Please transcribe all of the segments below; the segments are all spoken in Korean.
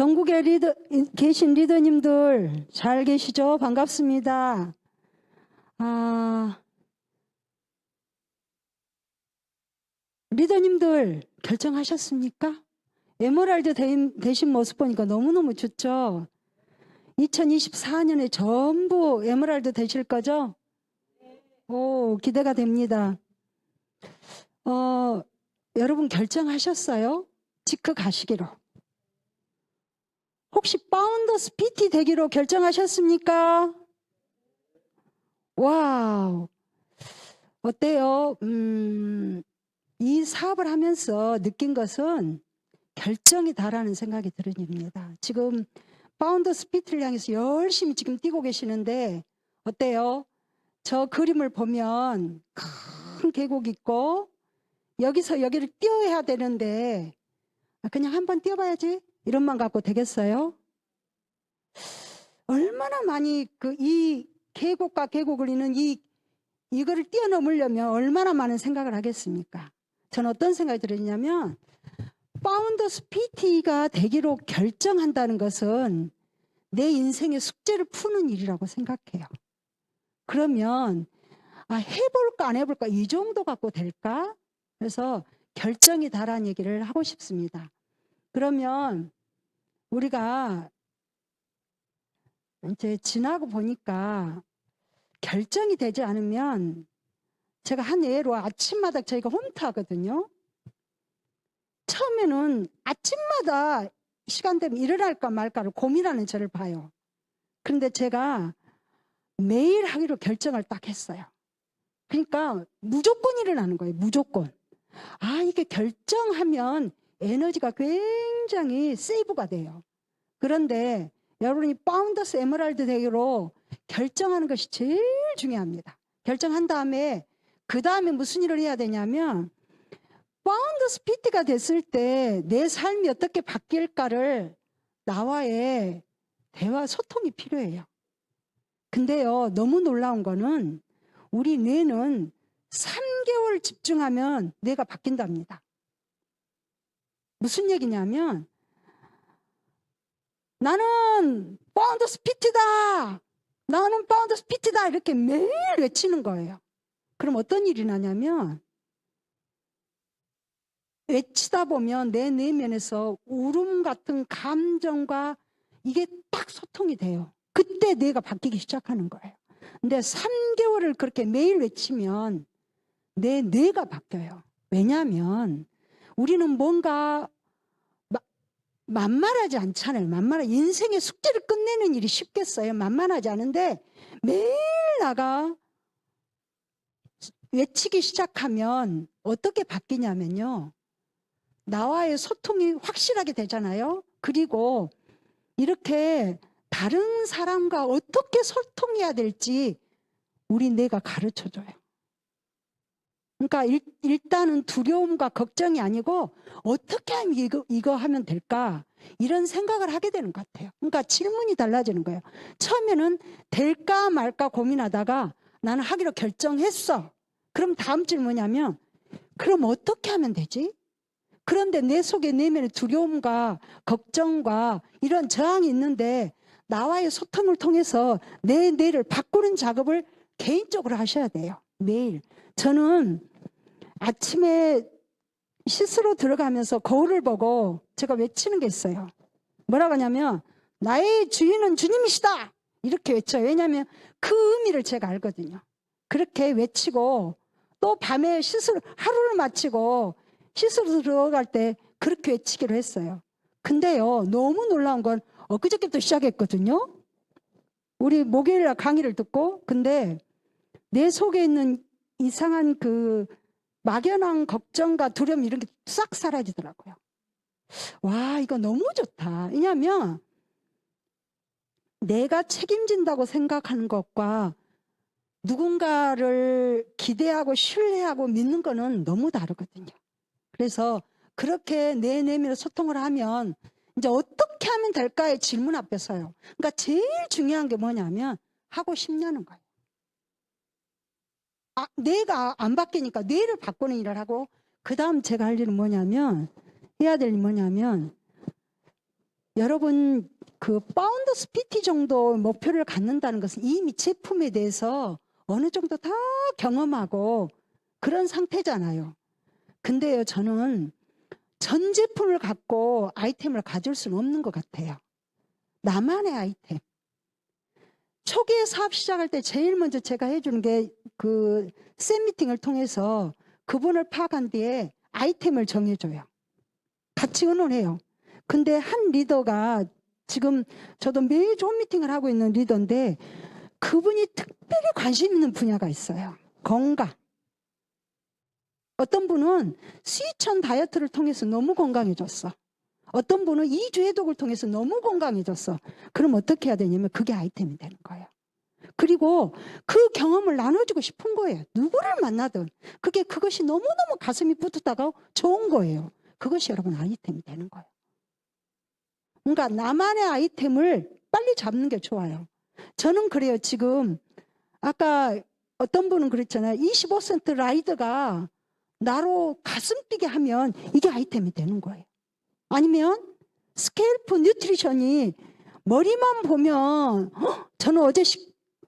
영국에 계신 리더님들 잘 계시죠? 반갑습니다. 리더님들 결정하셨습니까? 에메랄드 되신 모습 보니까 너무너무 좋죠? 2024년에 전부 에메랄드 되실 거죠? 오, 기대가 됩니다. 여러분 결정하셨어요? 직크 가시기로. 혹시 파운더스 PT 되기로 결정하셨습니까? 와우. 어때요? 이 사업을 하면서 느낀 것은 결정이다라는 생각이 들어집니다. 지금 파운더스 PT를 향해서 열심히 지금 뛰고 계시는데 어때요? 저 그림을 보면 큰 계곡 있고 여기서 여기를 뛰어야 되는데 그냥 한번 뛰어봐야지 이런 만 갖고 되겠어요? 얼마나 많이 이 계곡과 계곡을 잇는 이거를 뛰어넘으려면 얼마나 많은 생각을 하겠습니까? 저는 어떤 생각이 들었냐면 파운더스 PT가 되기로 결정한다는 것은 내 인생의 숙제를 푸는 일이라고 생각해요. 그러면 해볼까 안 해볼까 이 정도 갖고 될까? 그래서 결정이다라는 얘기를 하고 싶습니다. 그러면 우리가 이제 지나고 보니까 결정이 되지 않으면 제가 한 예로 아침마다 저희가 홈트 하거든요. 처음에는 아침마다 시간 되면 일어날까 말까를 고민하는 저를 봐요. 그런데 제가 매일 하기로 결정을 딱 했어요. 그러니까 무조건 일어나는 거예요. 무조건. 이게 결정하면 에너지가 굉장히 세이브가 돼요. 그런데 여러분이 파운더스 에메랄드 되기로 결정하는 것이 제일 중요합니다. 결정한 다음에 그 다음에 무슨 일을 해야 되냐면 파운더스 PT가 됐을 때 내 삶이 어떻게 바뀔까를 나와의 대화 소통이 필요해요. 근데요 너무 놀라운 거는 우리 뇌는 3개월 집중하면 뇌가 바뀐답니다. 무슨 얘기냐면 나는 파운더스 PT다. 나는 파운더스 PT다. 이렇게 매일 외치는 거예요. 그럼 어떤 일이 나냐면 외치다 보면 내 내면에서 울음 같은 감정과 이게 딱 소통이 돼요. 그때 뇌가 바뀌기 시작하는 거예요. 근데 3개월을 그렇게 매일 외치면 내 뇌가 바뀌어요. 왜냐하면 우리는 뭔가 만만하지 않잖아요. 인생의 숙제를 끝내는 일이 쉽겠어요. 만만하지 않은데 매일 나가 외치기 시작하면 어떻게 바뀌냐면요. 나와의 소통이 확실하게 되잖아요. 그리고 이렇게 다른 사람과 어떻게 소통해야 될지 우리 뇌가 가르쳐줘요. 그러니까 일단은 두려움과 걱정이 아니고 어떻게 하면 이거 하면 될까? 이런 생각을 하게 되는 것 같아요. 그러니까 질문이 달라지는 거예요. 처음에는 될까 말까 고민하다가 나는 하기로 결정했어. 그럼 다음 질문 뭐냐면 그럼 어떻게 하면 되지? 그런데 내 속에 내면의 두려움과 걱정과 이런 저항이 있는데 나와의 소통을 통해서 내 뇌를 바꾸는 작업을 개인적으로 하셔야 돼요. 매일. 저는 아침에 씻으러 들어가면서 거울을 보고 제가 외치는 게 있어요. 뭐라고 하냐면 나의 주인은 주님이시다. 이렇게 외쳐요. 왜냐하면 그 의미를 제가 알거든요. 그렇게 외치고 또 밤에 하루를 마치고 씻으러 들어갈 때 그렇게 외치기로 했어요. 근데요 너무 놀라운 건 엊그저께부터 시작했거든요. 우리 목요일날 강의를 듣고 근데 내 속에 있는 이상한 막연한 걱정과 두려움 이런 게 싹 사라지더라고요. 와 이거 너무 좋다. 왜냐하면 내가 책임진다고 생각하는 것과 누군가를 기대하고 신뢰하고 믿는 거는 너무 다르거든요. 그래서 그렇게 내 내면으로 소통을 하면 이제 어떻게 하면 될까의 질문 앞에 서요. 그러니까 제일 중요한 게 뭐냐면 하고 싶냐는 거예요. 뇌가 안 바뀌니까 뇌를 바꾸는 일을 하고 그 다음 제가 할 일은 뭐냐면 해야 될 일이 뭐냐면 여러분 그 파운드 스피티 정도 목표를 갖는다는 것은 이미 제품에 대해서 어느 정도 다 경험하고 그런 상태잖아요. 근데요, 저는 전 제품을 갖고 아이템을 가질 수는 없는 것 같아요. 나만의 아이템. 초기에 사업 시작할 때 제일 먼저 제가 해주는 게 그 셋 미팅을 통해서 그분을 파악한 뒤에 아이템을 정해줘요. 같이 의논해요. 근데 한 리더가 지금 저도 매주 미팅을 하고 있는 리더인데 그분이 특별히 관심 있는 분야가 있어요. 건강. 어떤 분은 스위천 다이어트를 통해서 너무 건강해졌어. 어떤 분은 2주 해독을 통해서 너무 건강해졌어. 그럼 어떻게 해야 되냐면 그게 아이템이 되는 거예요. 그리고 그 경험을 나눠주고 싶은 거예요. 누구를 만나든. 그것이 너무너무 가슴이 뿌듯하고 좋은 거예요. 그것이 여러분 아이템이 되는 거예요. 그러니까 나만의 아이템을 빨리 잡는 게 좋아요. 저는 그래요. 지금 아까 어떤 분은 그랬잖아요. 25센트 라이더가 나로 가슴 뛰게 하면 이게 아이템이 되는 거예요. 아니면 스케일프 뉴트리션이 머리만 보면 저는 어제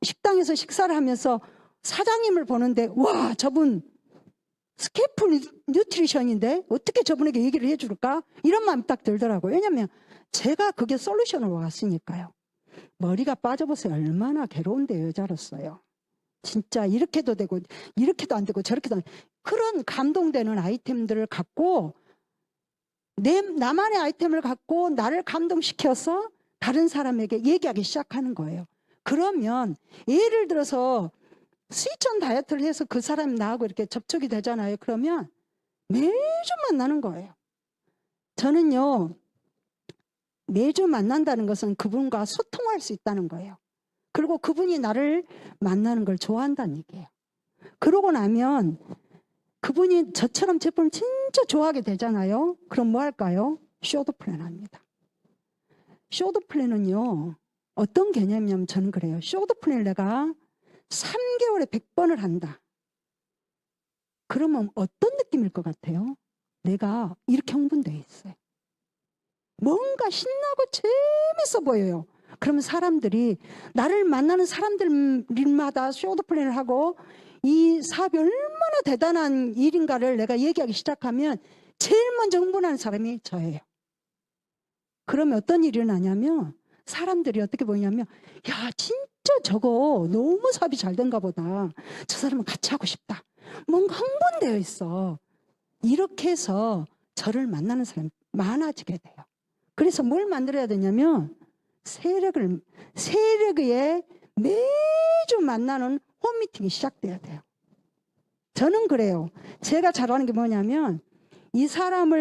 식당에서 식사를 하면서 사장님을 보는데 와, 저분 스케일프 뉴트리션인데 어떻게 저분에게 얘기를 해줄까? 이런 마음이 딱 들더라고요. 왜냐하면 제가 그게 솔루션으로 왔으니까요. 머리가 빠져보세요. 얼마나 괴로운데 여자로서요. 진짜 이렇게도 되고 이렇게도 안 되고 저렇게도 안 되고 그런 감동되는 아이템들을 갖고 나만의 아이템을 갖고 나를 감동시켜서 다른 사람에게 얘기하기 시작하는 거예요. 그러면 예를 들어서 스위천 다이어트를 해서 그 사람이 나하고 이렇게 접촉이 되잖아요. 그러면 매주 만나는 거예요. 저는요, 매주 만난다는 것은 그분과 소통할 수 있다는 거예요. 그리고 그분이 나를 만나는 걸 좋아한다는 얘기예요. 그러고 나면 그분이 저처럼 제품을 진짜 좋아하게 되잖아요. 그럼 뭐 할까요? 쇼드 플랜 합니다. 쇼드 플랜은요, 어떤 개념이냐면 저는 그래요. 쇼드 플랜을 내가 3개월에 100번을 한다. 그러면 어떤 느낌일 것 같아요? 내가 이렇게 흥분되어 있어요. 뭔가 신나고 재밌어 보여요. 그러면 사람들이 나를 만나는 사람들마다 쇼드 플랜을 하고 이 사업이 얼마나 대단한 일인가를 내가 얘기하기 시작하면 제일 먼저 흥분하는 사람이 저예요. 그러면 어떤 일이 일어나냐면 사람들이 어떻게 보냐면 야, 진짜 저거 너무 사업이 잘 된가 보다. 저 사람은 같이 하고 싶다. 뭔가 흥분되어 있어. 이렇게 해서 저를 만나는 사람이 많아지게 돼요. 그래서 뭘 만들어야 되냐면 세력에 매주 만나는 홈미팅이 시작돼야 돼요. 저는 그래요. 제가 잘하는 게 뭐냐면 이 사람이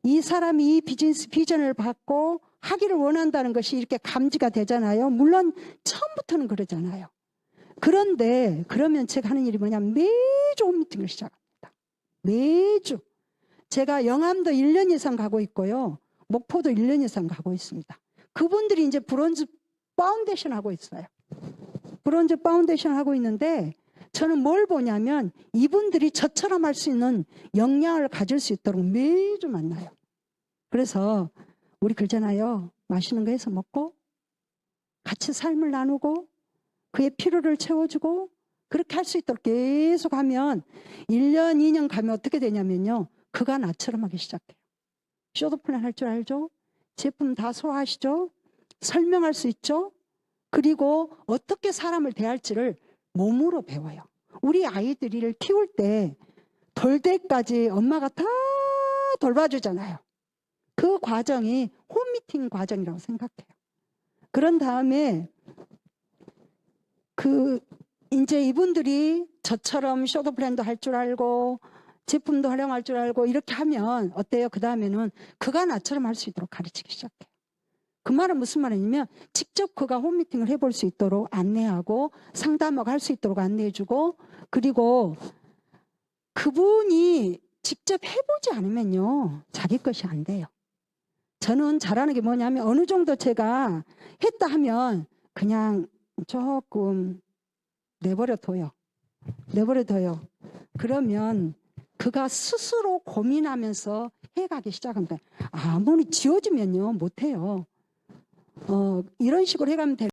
이 비즈니스 비전을 받고 하기를 원한다는 것이 이렇게 감지가 되잖아요. 물론 처음부터는 그러잖아요. 그런데 그러면 제가 하는 일이 뭐냐면 매주 홈미팅을 시작합니다. 매주. 제가 영암도 1년 이상 가고 있고요. 목포도 1년 이상 가고 있습니다. 그분들이 이제 브론즈 파운데이션 하고 있어요. 브론즈 파운데이션 하고 있는데 저는 뭘 보냐면 이분들이 저처럼 할 수 있는 역량을 가질 수 있도록 매주 만나요. 그래서 우리 그러잖아요. 맛있는 거 해서 먹고 같이 삶을 나누고 그의 필요를 채워주고 그렇게 할 수 있도록 계속 하면 1년, 2년 가면 어떻게 되냐면요. 그가 나처럼 하기 시작해요. 쇼드 플랜 할 줄 알죠? 제품 다 소화하시죠? 설명할 수 있죠? 그리고 어떻게 사람을 대할지를 몸으로 배워요. 우리 아이들을 키울 때 돌 때까지 엄마가 다 돌봐주잖아요. 그 과정이 홈미팅 과정이라고 생각해요. 그런 다음에 이제 이분들이 저처럼 쇼드 플랜도 할 줄 알고 제품도 활용할 줄 알고 이렇게 하면 어때요? 그 다음에는 그가 나처럼 할 수 있도록 가르치기 시작해요. 그 말은 무슨 말이냐면 직접 그가 홈미팅을 해볼 수 있도록 안내하고 상담하고 할 수 있도록 안내해주고 그리고 그분이 직접 해보지 않으면요. 자기 것이 안 돼요. 저는 잘하는 게 뭐냐면 어느 정도 제가 했다 하면 그냥 조금 내버려 둬요. 그러면 그가 스스로 고민하면서 해가기 시작합니다. 아무리 지어주면요 못해요. 이런 식으로 해가면 될